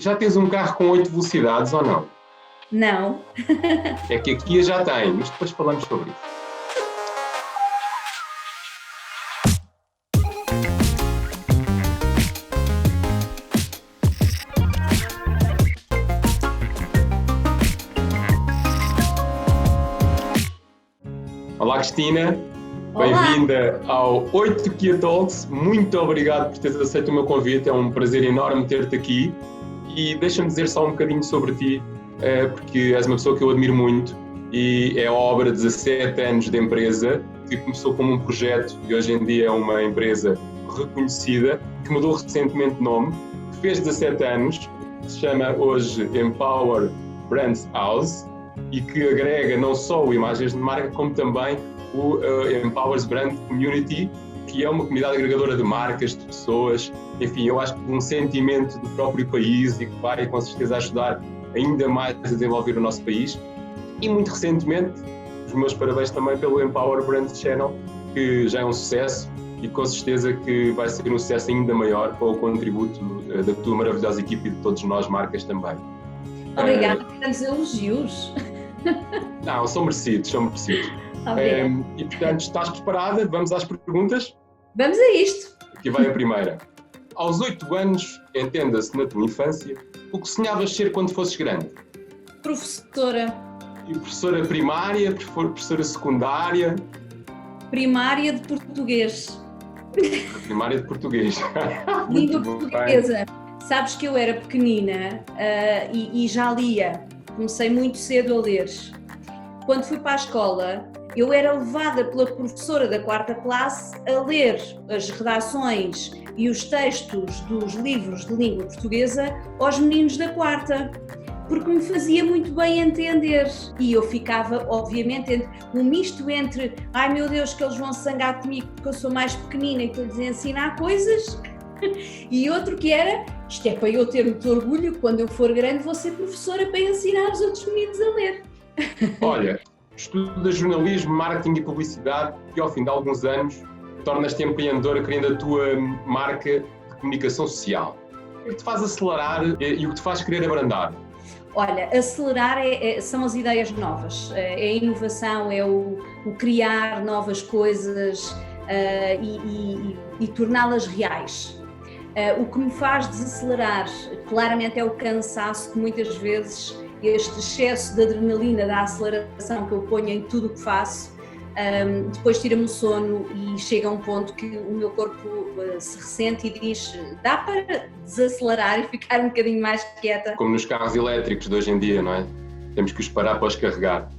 Já tens um carro com 8 velocidades ou não? Não. É que a Kia já tem, mas depois falamos sobre isso. Olá, Cristina. Olá. Bem-vinda ao 8 Kia Talks. Muito obrigado por teres aceito o meu convite. É um prazer enorme ter-te aqui. E deixa-me dizer só um bocadinho sobre ti, porque és uma pessoa que eu admiro muito e é obra de 17 anos de empresa, que começou como um projeto e hoje em dia é uma empresa reconhecida, que mudou recentemente de nome, que fez 17 anos, que se chama hoje Empower Brands House e que agrega não só o Imagens de Marca, como também o Empowers Brand Community, que é uma comunidade agregadora de marcas, de pessoas, enfim, eu acho que um sentimento do próprio país e que vai com certeza ajudar ainda mais a desenvolver o nosso país. E muito recentemente, os meus parabéns também pelo Empower Brand Channel, que já é um sucesso e com certeza que vai ser um sucesso ainda maior com o contributo da tua maravilhosa equipe e de todos nós, marcas também. Obrigada por tantos elogios. Não, são merecidos, são merecidos. E portanto, estás preparada? Vamos às perguntas? Vamos a isto. Aqui vai a primeira. Aos 8 anos, entenda-se na tua infância, o que sonhavas ser quando fosses grande? Professora. E professora primária, professora secundária? Primária de português. Primária de português. Língua portuguesa. Sabes que eu era pequenina e já lia. Comecei muito cedo a ler. Quando fui para a escola, eu era levada pela professora da 4ª classe a ler as redações e os textos dos livros de língua portuguesa aos meninos da 4ª, porque me fazia muito bem entender. E eu ficava, obviamente, um misto entre ai meu Deus, que eles vão se zangar comigo porque eu sou mais pequenina e estou-lhes a ensinar coisas, e outro que era, isto é para eu ter muito orgulho, quando eu for grande vou ser professora para ensinar os outros meninos a ler. Olha, estudas jornalismo, marketing e publicidade e ao fim de alguns anos tornas-te empreendedora criando a tua marca de comunicação social. O que te faz acelerar e o que te faz querer abrandar? Olha, acelerar são as ideias novas, é a inovação, é o criar novas coisas e torná-las reais. O que me faz desacelerar claramente é o cansaço, que muitas vezes este excesso de adrenalina da aceleração que eu ponho em tudo o que faço, depois tira-me o sono e chega a um ponto que o meu corpo se ressente e diz, dá para desacelerar e ficar um bocadinho mais quieta. Como nos carros elétricos de hoje em dia, não é? Temos que os parar para os carregar.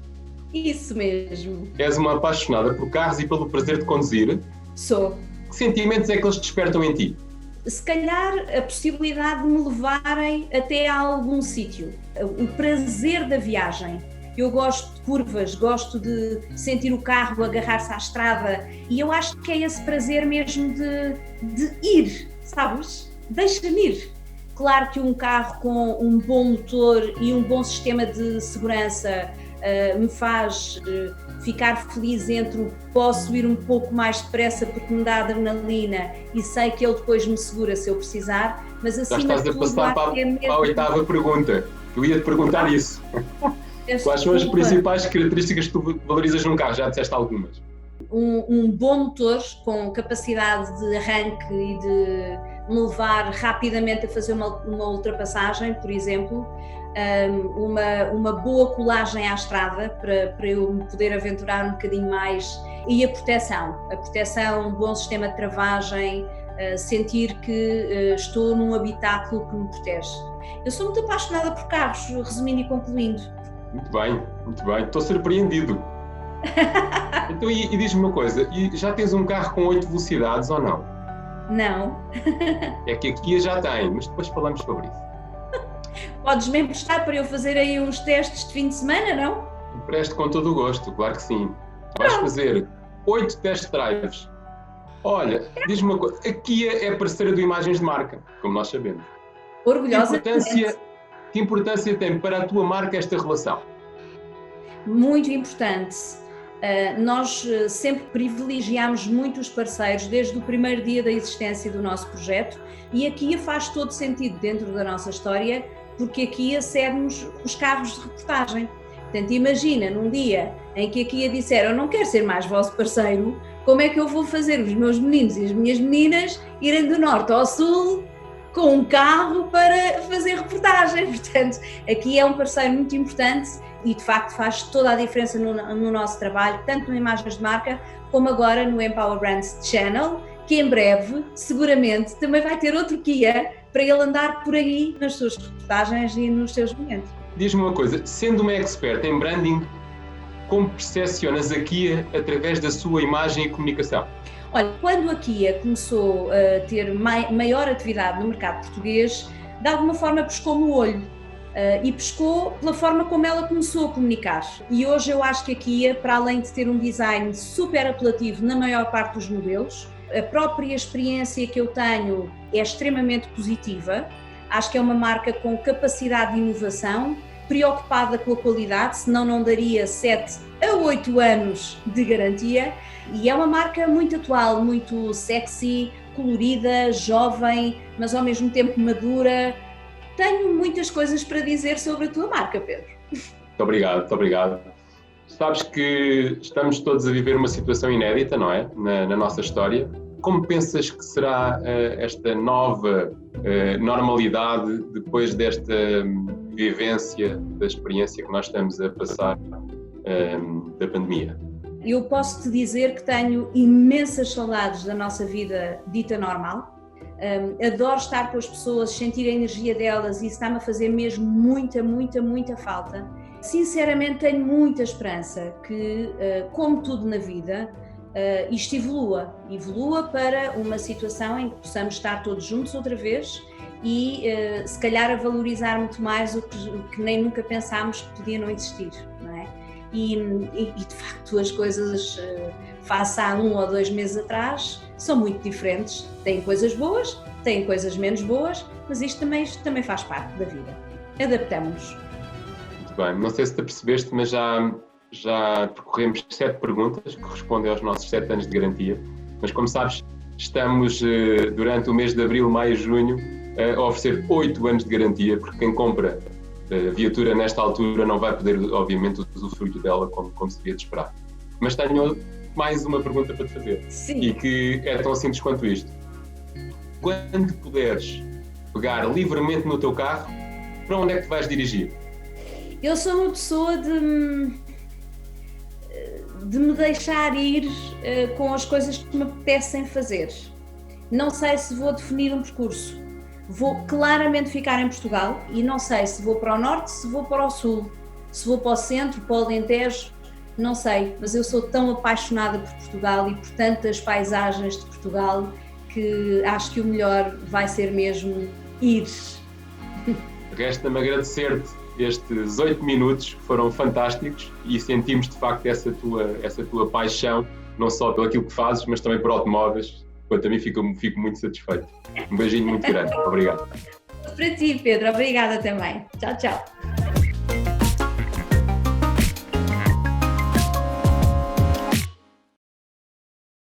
Isso mesmo. És uma apaixonada por carros e pelo prazer de conduzir? Sou. Que sentimentos é que eles despertam em ti? Se calhar a possibilidade de me levarem até a algum sítio, o prazer da viagem. Eu gosto de curvas, gosto de sentir o carro agarrar-se à estrada e eu acho que é esse prazer mesmo de ir, sabes? Deixa-me ir. Claro que um carro com um bom motor e um bom sistema de segurança me faz ficar feliz entre posso ir um pouco mais depressa porque me dá adrenalina e sei que ele depois me segura se eu precisar, mas acima de tudo... Já estás a passar para a 8ª pergunta. Eu ia-te perguntar isso. Quais são as principais características que tu valorizas num carro? Já disseste algumas. Um bom motor com capacidade de arranque e de me levar rapidamente a fazer uma ultrapassagem, por exemplo. Uma boa colagem à estrada para eu me poder aventurar um bocadinho mais, e a proteção, um bom sistema de travagem, sentir que estou num habitáculo que me protege. Eu sou muito apaixonada por carros, resumindo e concluindo. Muito bem, estou surpreendido. Então, e diz-me uma coisa, e já tens um carro com 8 velocidades ou não? Não. É que a Kia já tem, mas depois falamos sobre isso. Podes-me emprestar para eu fazer aí uns testes de fim de semana, não? Empresto com todo o gosto, claro que sim. Vais fazer 8 test drives. Olha, diz-me uma coisa, a Kia é parceira do Imagens de Marca, como nós sabemos. Orgulhosa. Que importância tem para a tua marca esta relação? Muito importante. Nós sempre privilegiámos muito os parceiros desde o primeiro dia da existência do nosso projeto, e a Kia faz todo sentido dentro da nossa história, porque a Kia cede-nos os carros de reportagem. Portanto, imagina num dia em que a Kia disser: eu não quero ser mais vosso parceiro, como é que eu vou fazer os meus meninos e as minhas meninas irem do norte ao sul com um carro para fazer reportagem? Portanto, aqui é um parceiro muito importante e de facto faz toda a diferença no nosso trabalho, tanto no Imagens de Marca como agora no Empower Brands Channel, que em breve, seguramente, também vai ter outro Kia para ele andar por aí nas suas reportagens e nos seus momentos. Diz-me uma coisa, sendo uma expert em branding, como percepcionas a Kia através da sua imagem e comunicação? Olha, quando a Kia começou a ter maior atividade no mercado português, de alguma forma pescou-me o olho e pescou pela forma como ela começou a comunicar. E hoje eu acho que a Kia, para além de ter um design super apelativo na maior parte dos modelos, a própria experiência que eu tenho é extremamente positiva. Acho que é uma marca com capacidade de inovação, preocupada com a qualidade, senão não daria 7 a 8 anos de garantia, e é uma marca muito atual, muito sexy, colorida, jovem, mas ao mesmo tempo madura. Tenho muitas coisas para dizer sobre a tua marca, Pedro. Muito obrigado, muito obrigado. Sabes que estamos todos a viver uma situação inédita, não é? Na nossa história. Como pensas que será esta nova normalidade depois desta vivência, da experiência que nós estamos a passar da pandemia? Eu posso te dizer que tenho imensas saudades da nossa vida dita normal. Adoro estar com as pessoas, sentir a energia delas, e isso está-me a fazer mesmo muita falta. Sinceramente, tenho muita esperança que, como tudo na vida, isto evolua para uma situação em que possamos estar todos juntos outra vez e se calhar a valorizar muito mais o que nem nunca pensámos que podia não existir, não é? E de facto as coisas face a 1 ou 2 meses atrás são muito diferentes, têm coisas boas, têm coisas menos boas, mas isto também faz parte da vida, adaptamos-nos. Muito bem, não sei se te percebeste, mas já percorremos 7 perguntas que respondem aos nossos 7 anos de garantia, mas como sabes, estamos durante o mês de abril, maio e junho a oferecer 8 anos de garantia, porque quem compra a viatura nesta altura não vai poder, obviamente, usufruir dela como seria de esperar. Mas tenho mais uma pergunta para te fazer. Sim. E que é tão simples quanto isto. Quando puderes pegar livremente no teu carro, para onde é que te vais dirigir? Eu sou uma pessoa de me deixar ir com as coisas que me apetecem fazer. Não sei se vou definir um percurso. Vou claramente ficar em Portugal e não sei se vou para o norte, se vou para o sul, se vou para o centro, para o Alentejo, não sei, mas eu sou tão apaixonada por Portugal e por tantas paisagens de Portugal que acho que o melhor vai ser mesmo ir. Resta-me agradecer-te estes 8 minutos, que foram fantásticos, e sentimos de facto essa tua paixão, não só pelo aquilo que fazes, mas também por automóveis. Quanto a mim, fico muito satisfeito. Um beijinho muito grande. Obrigado. Para ti, Pedro. Obrigada também. Tchau, tchau.